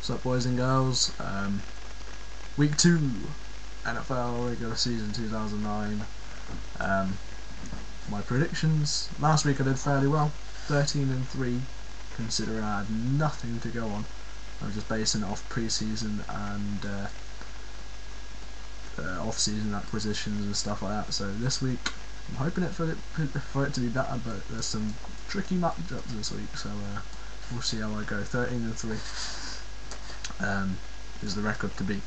What's up, boys and girls? Week 2 NFL regular season 2009. My predictions. Last week I did fairly well, 13-3, considering I had nothing to go on. I was just basing it off pre-season and off-season acquisitions and stuff like that. So this week I'm hoping for it to be better, but there's some tricky matchups this week, so we'll see how I go. 13-3 is the record to beat.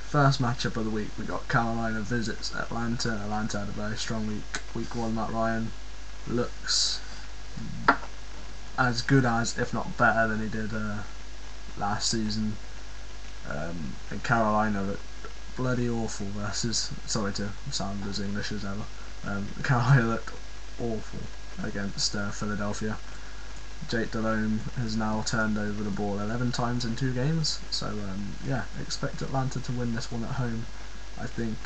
First matchup of the week, we got Carolina visits Atlanta. Atlanta had a very strong week. Week 1, Matt Ryan looks as good as, if not better than he did last season. And Carolina looked bloody awful versus, sorry to sound as English as ever, Carolina looked awful against Philadelphia. Jake Delhomme has now turned over the ball 11 times in 2 games, so yeah, expect Atlanta to win this one at home. I think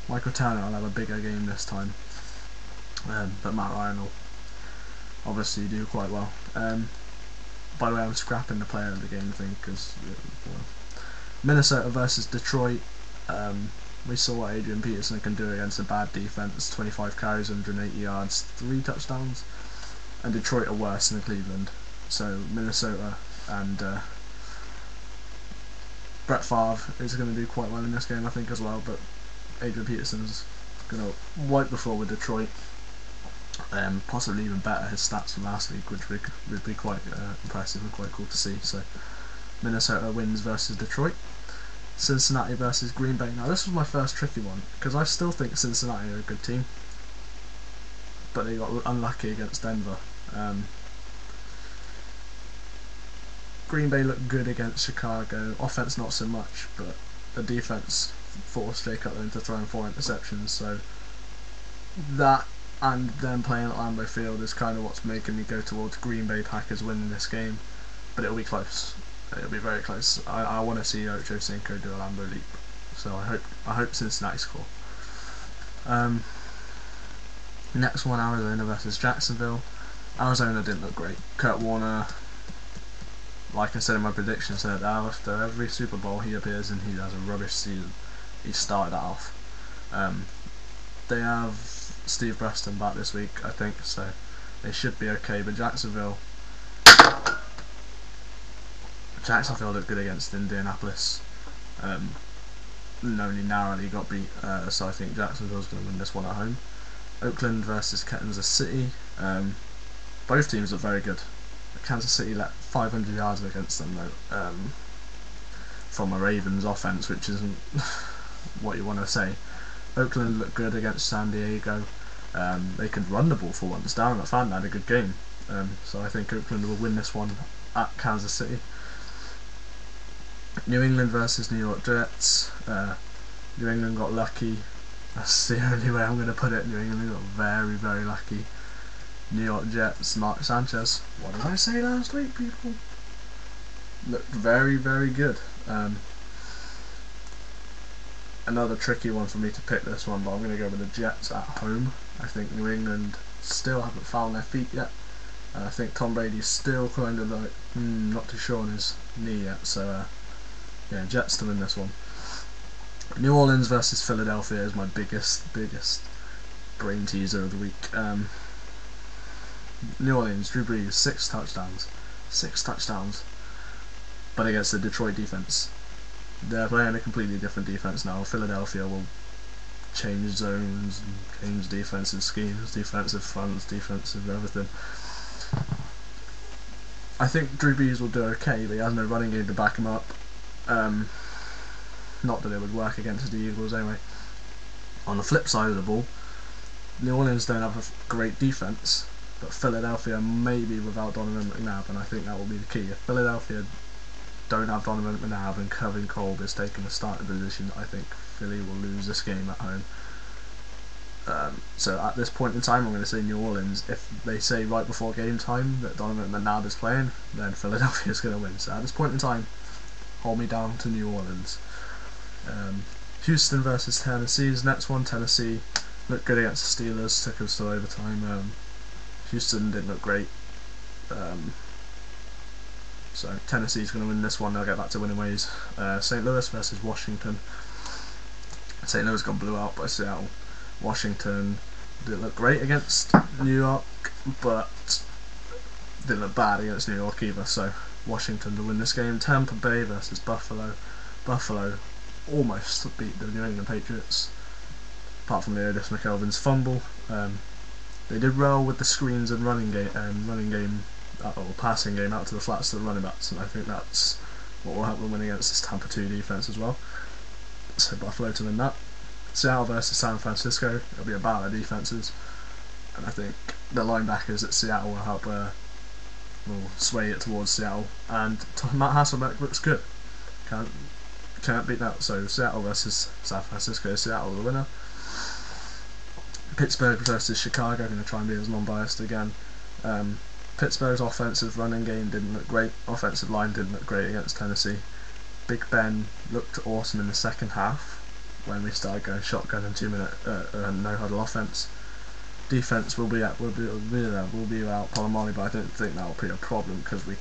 Michael Turner will have a bigger game this time, but Matt Ryan will obviously do quite well. By the way, I'm scrapping the player of the game thing because Minnesota versus Detroit. We saw what Adrian Peterson can do against a bad defense. 25 carries, 180 yards, 3 touchdowns. And Detroit are worse than Cleveland, so Minnesota and Brett Favre is going to do quite well in this game, I think, as well. But Adrian Peterson's going to wipe the floor with Detroit, possibly even better his stats from last week, which would be quite impressive and quite cool to see. So Minnesota wins versus Detroit. Cincinnati versus Green Bay. Now this was my first tricky one because I still think Cincinnati are a good team, but they got unlucky against Denver. Green Bay looked good against Chicago. Offense not so much, but the defense forced Jay Cutler into throwing 4 interceptions. So that and them playing at Lambeau Field is kind of what's making me go towards Green Bay Packers winning this game. But it'll be close. It'll be very close. I want to see Ocho Cinco do a Lambeau leap. So I hope Cincinnati score. Next one, Arizona versus Jacksonville. Arizona didn't look great. Kurt Warner, like I said in my prediction, said after every Super Bowl he appears in, he has a rubbish season. He started that off. They have Steve Preston back this week, I think, so they should be okay. But Jacksonville looked good against Indianapolis. Only narrowly got beat, so I think Jacksonville's going to win this one at home. Oakland versus Kansas City. Both teams look very good. Kansas City let 500 yards against them though, from a Ravens offense, which isn't what you want to say. Oakland looked good against San Diego. They could run the ball for once. Darren McFadden had a good game, so I think Oakland will win this one at Kansas City. New England versus New York Jets. New England got lucky. That's the only way I'm going to put it. New England got very, very lucky. New York Jets, Mark Sanchez. What did I say last week, people? Looked very, very good. Another tricky one for me to pick this one, but I'm going to go with the Jets at home. I think New England still haven't found their feet yet. I think Tom Brady's still kind of like not too sure on his knee yet. So yeah, Jets to win this one. New Orleans versus Philadelphia is my biggest brain teaser of the week. New Orleans, Drew Brees, 6 touchdowns, but against the Detroit defense. They're playing a completely different defense now. Philadelphia will change zones, change defensive schemes, defensive fronts, defensive everything. I think Drew Brees will do okay, but he has no running game to back him up. Not that it would work against the Eagles anyway. On the flip side of the ball, New Orleans don't have a great defense, but Philadelphia maybe without Donovan McNabb, and I think that will be the key. If Philadelphia don't have Donovan McNabb and Kevin Kolb is taking the starting position, I think Philly will lose this game at home. So at this point in time, I'm going to say New Orleans. If they say right before game time that Donovan McNabb is playing, then Philadelphia is going to win. So at this point in time, hold me down to New Orleans. Houston versus Tennessee is next one. Tennessee looked good against the Steelers, took us to overtime. Houston didn't look great. So Tennessee's going to win this one. They'll get back to winning ways. St. Louis versus Washington. St. Louis got blew out by Seattle. Washington didn't look great against New York, but didn't look bad against New York either. So Washington to win this game. Tampa Bay versus Buffalo. Buffalo almost beat the New England Patriots, apart from the Otis McKelvin's fumble. They did well with the screens and running game or passing game out to the flats to the running backs, and I think that's what will help them win against this Tampa 2 defense as well. So Buffalo to win that. Seattle versus San Francisco. It'll be a battle of defenses, and I think the linebackers at Seattle will help will sway it towards Seattle. And Matt Hasselbeck looks good. Can't beat that. So Seattle versus San Francisco. Seattle the winner. Pittsburgh versus Chicago. Going to try and be as non-biased again. Pittsburgh's offensive running game didn't look great. Offensive line didn't look great against Tennessee. Big Ben looked awesome in the second half when we started going shotgun and 2-minute no huddle offense. Defense will be without Polamalu, but I don't think that will be a problem because we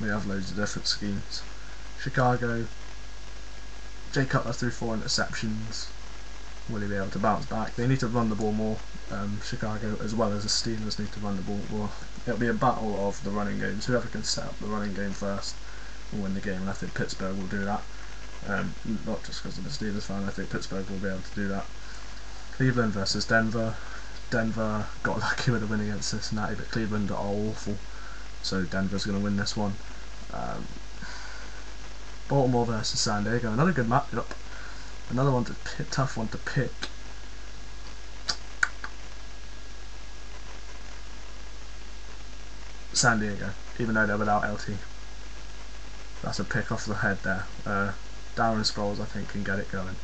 have loads of different schemes. Chicago. Jay Cutler threw 4 interceptions. Will he be able to bounce back? They need to run the ball more. Chicago, as well as the Steelers, need to run the ball more. It'll be a battle of the running games. Whoever can set up the running game first will win the game, and I think Pittsburgh will do that. Not just because of the Steelers fan, I think Pittsburgh will be able to do that. Cleveland versus Denver. Denver got lucky with a win against Cincinnati, but Cleveland are awful, so Denver's going to win this one. Baltimore versus San Diego. Another good matchup. Another one tough one to pick. San Diego, even though they're without LT. That's a pick off the head there. Darren Sproles, I think, can get it going.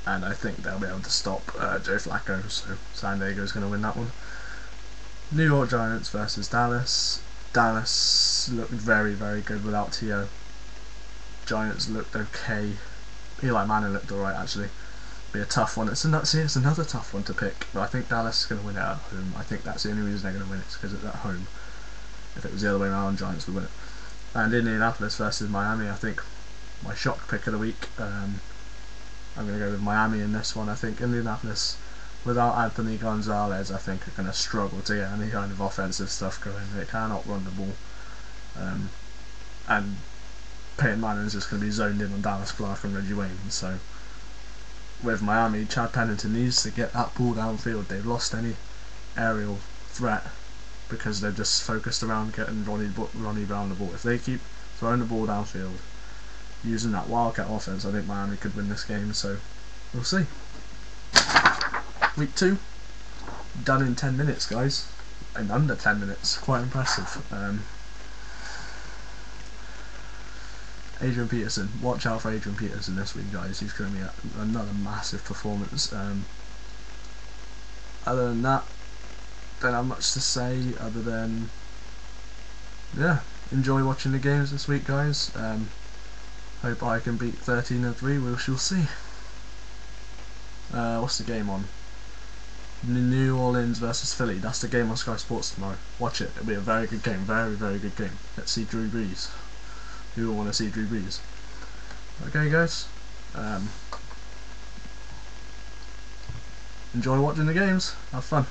And I think they'll be able to stop Joe Flacco, so San Diego's going to win that one. New York Giants versus Dallas. Dallas looked very, very good without T.O. Giants looked okay. Eli Manning looked alright actually. Be a tough one. It's another tough one to pick, but I think Dallas is going to win it at home. I think that's the only reason they're going to win it, is because it's at home. If it was the other way around, Giants would win it. And Indianapolis versus Miami, I think my shock pick of the week. I'm going to go with Miami in this one. I think Indianapolis, without Anthony Gonzalez, I think are going to struggle to get any kind of offensive stuff going. They cannot run the ball. And Peyton Manning is just going to be zoned in on Dallas Clark and Reggie Wayne. So with Miami, Chad Pennington needs to get that ball downfield. They've lost any aerial threat because they're just focused around getting Ronnie Brown the ball. If they keep throwing the ball downfield using that Wildcat offense, I think Miami could win this game, so we'll see. Week 2, done in 10 minutes, guys. In under 10 minutes, quite impressive. Adrian Peterson, watch out for Adrian Peterson this week, guys. He's going to be another massive performance. Other than that, don't have much to say other than, yeah, enjoy watching the games this week, guys. Hope I can beat 13-3, we shall see. What's the game on? New Orleans versus Philly. That's the game on Sky Sports tomorrow. Watch it. It'll be a very good game. Very, very good game. Let's see Drew Brees. Who will want to see Drew Brees? Okay, guys. Enjoy watching the games. Have fun.